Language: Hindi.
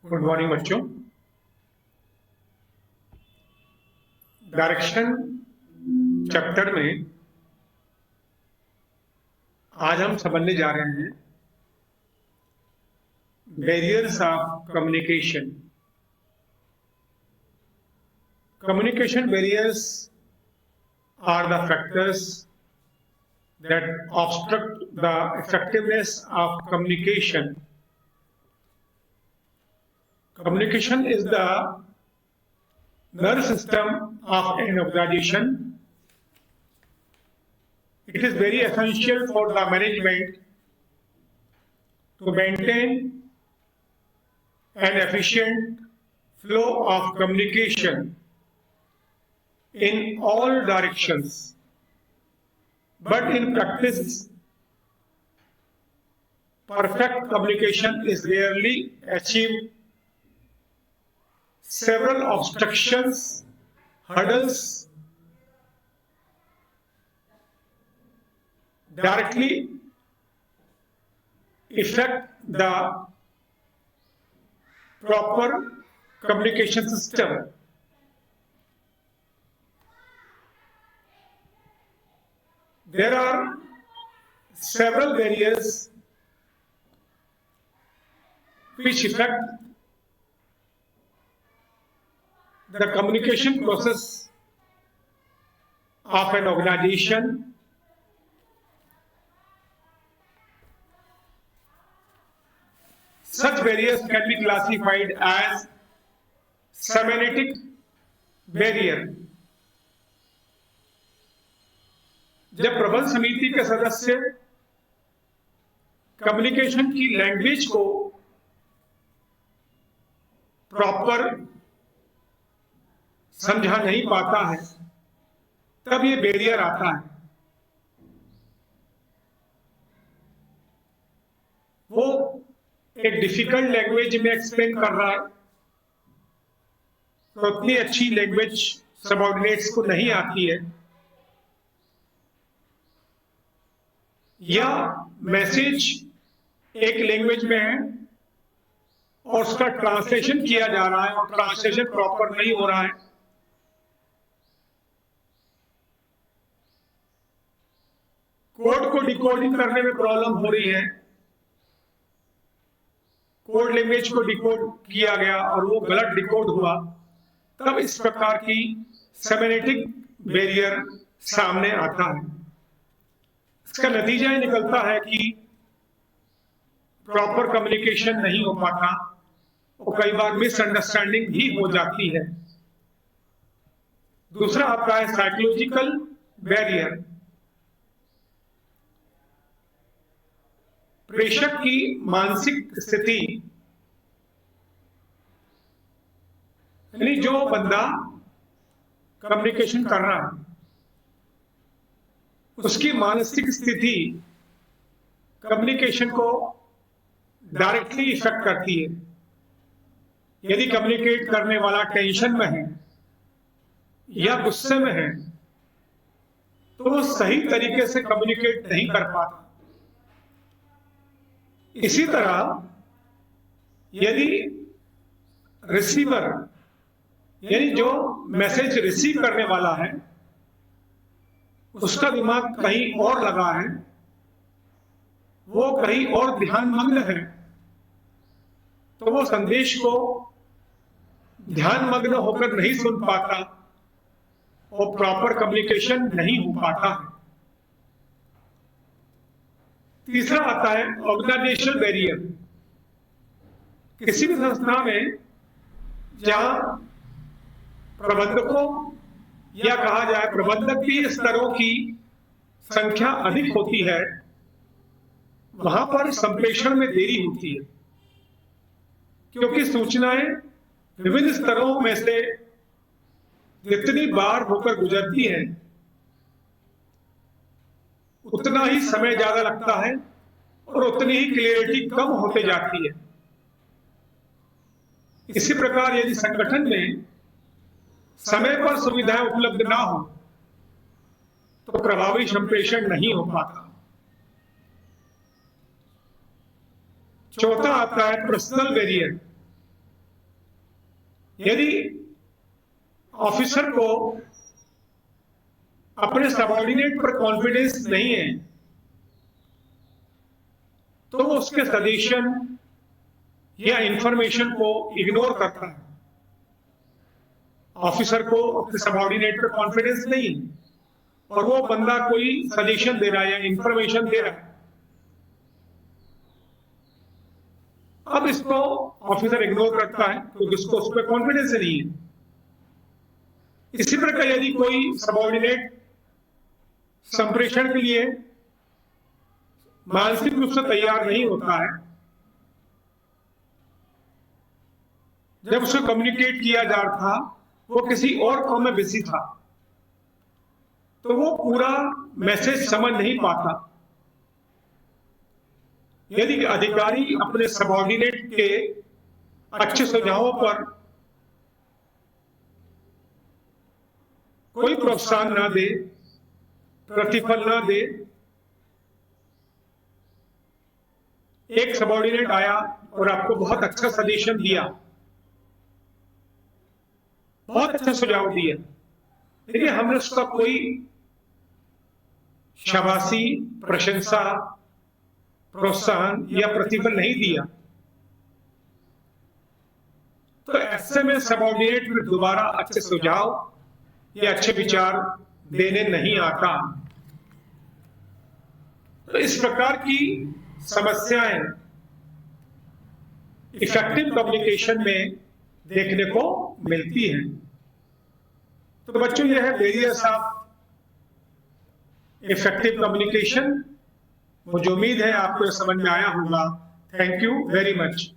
गुड मॉर्निंग बच्चों। डायरेक्शन चैप्टर में आज हम समझने जा रहे हैं barriers of communication. Communication barriers are the factors that obstruct the effectiveness of communication. Communication is the nervous system of an organization. It is very essential for the management to maintain an efficient flow of communication in all directions. But in practice, perfect communication is rarely achieved. Several obstructions, hurdles directly affect the proper communication system. There are several barriers which affect the communication process of an organization. Such barriers can be classified as semantic barrier. जब प्रबंध समिति के सदस्य कम्युनिकेशन की लैंग्वेज को प्रॉपर समझा नहीं पाता है तब ये बैरियर आता है। वो एक डिफिकल्ट लैंग्वेज में एक्सप्लेन कर रहा है तो उतनी अच्छी लैंग्वेज सबऑर्डिनेट्स को नहीं आती है, या मैसेज एक लैंग्वेज में है और उसका ट्रांसलेशन किया जा रहा है और ट्रांसलेशन प्रॉपर नहीं हो रहा है। कोड को डिकोडिंग करने में प्रॉब्लम हो रही है, कोड लैंग्वेज को डिकोड किया गया और वो गलत डिकोड हुआ, तब इस प्रकार की सेमेनेटिक बैरियर सामने आता है। इसका नतीजा ये निकलता है कि प्रॉपर कम्युनिकेशन नहीं हो पाता और कई बार मिसअंडरस्टैंडिंग भी हो जाती है। दूसरा आता है साइकोलॉजिकल बैरियर। प्रेषक की मानसिक स्थिति, यानी जो बंदा कम्युनिकेशन कर रहा है उसकी मानसिक स्थिति कम्युनिकेशन को डायरेक्टली इफेक्ट करती है। यदि कम्युनिकेट करने वाला टेंशन में है या गुस्से में है तो वो सही तरीके से कम्युनिकेट नहीं कर पाता। इसी तरह यदि रिसीवर, यानी जो मैसेज रिसीव करने वाला है, उसका दिमाग कहीं और लगा है, वो कहीं और ध्यानमग्न है, तो वो संदेश को ध्यानमग्न होकर नहीं सुन पाता और प्रॉपर कम्युनिकेशन नहीं हो पाता है। तीसरा आता है ऑर्गेनाइजेशनल बैरियर। किसी भी संस्था में जहां प्रबंधकों या कहा जाए प्रबंधकीय स्तरों की संख्या अधिक होती है, वहां पर संप्रेषण में देरी होती है, क्योंकि सूचनाएं विभिन्न स्तरों में से जितनी बार होकर गुजरती हैं उतना ही समय ज्यादा लगता है और उतनी ही क्लियरिटी कम होते जाती है। इसी प्रकार यदि संगठन में समय पर सुविधाएं उपलब्ध ना हो तो प्रभावी संप्रेषण नहीं हो पाता। चौथा आता है पर्सनल वेरिएंट। यदि ऑफिसर को अपने सबऑर्डिनेट पर कॉन्फिडेंस नहीं है तो वो उसके सजेशन या इंफॉर्मेशन को इग्नोर करता है। ऑफिसर को अपने सबऑर्डिनेट पर कॉन्फिडेंस नहीं है और वो बंदा कोई सजेशन दे रहा है या इंफॉर्मेशन दे रहा है, अब इसको ऑफिसर इग्नोर करता है क्योंकि उसको उस पर कॉन्फिडेंस नहीं है। इसी प्रकार यदि कोई सबऑर्डिनेट संप्रेषण के लिए मानसिक रूप से तैयार नहीं होता है, जब उसे कम्युनिकेट किया जा रहा था वो किसी और काम में बिजी था, तो वो पूरा मैसेज समझ नहीं पाता। यदि अधिकारी अपने सबऑर्डिनेट के अच्छे सुझावों पर कोई प्रोत्साहन ना दे, प्रतिफल ना दे, एक सबऑर्डिनेट आया और आपको बहुत अच्छा सजेशन दिया, बहुत अच्छा सुझाव दिया, लेकिन हमने उसका कोई शाबाशी, प्रशंसा, प्रोत्साहन या प्रतिफल नहीं दिया, तो ऐसे में सबऑर्डिनेट में दोबारा अच्छे सुझाव या अच्छे विचार देने नहीं आता। तो इस प्रकार की समस्याएं इफेक्टिव कम्युनिकेशन में देखने को मिलती हैं। तो बच्चों, यह है वेरियस ऑफ इफेक्टिव कम्युनिकेशन। मुझे उम्मीद है आपको समझ में आया होगा। Thank you very much.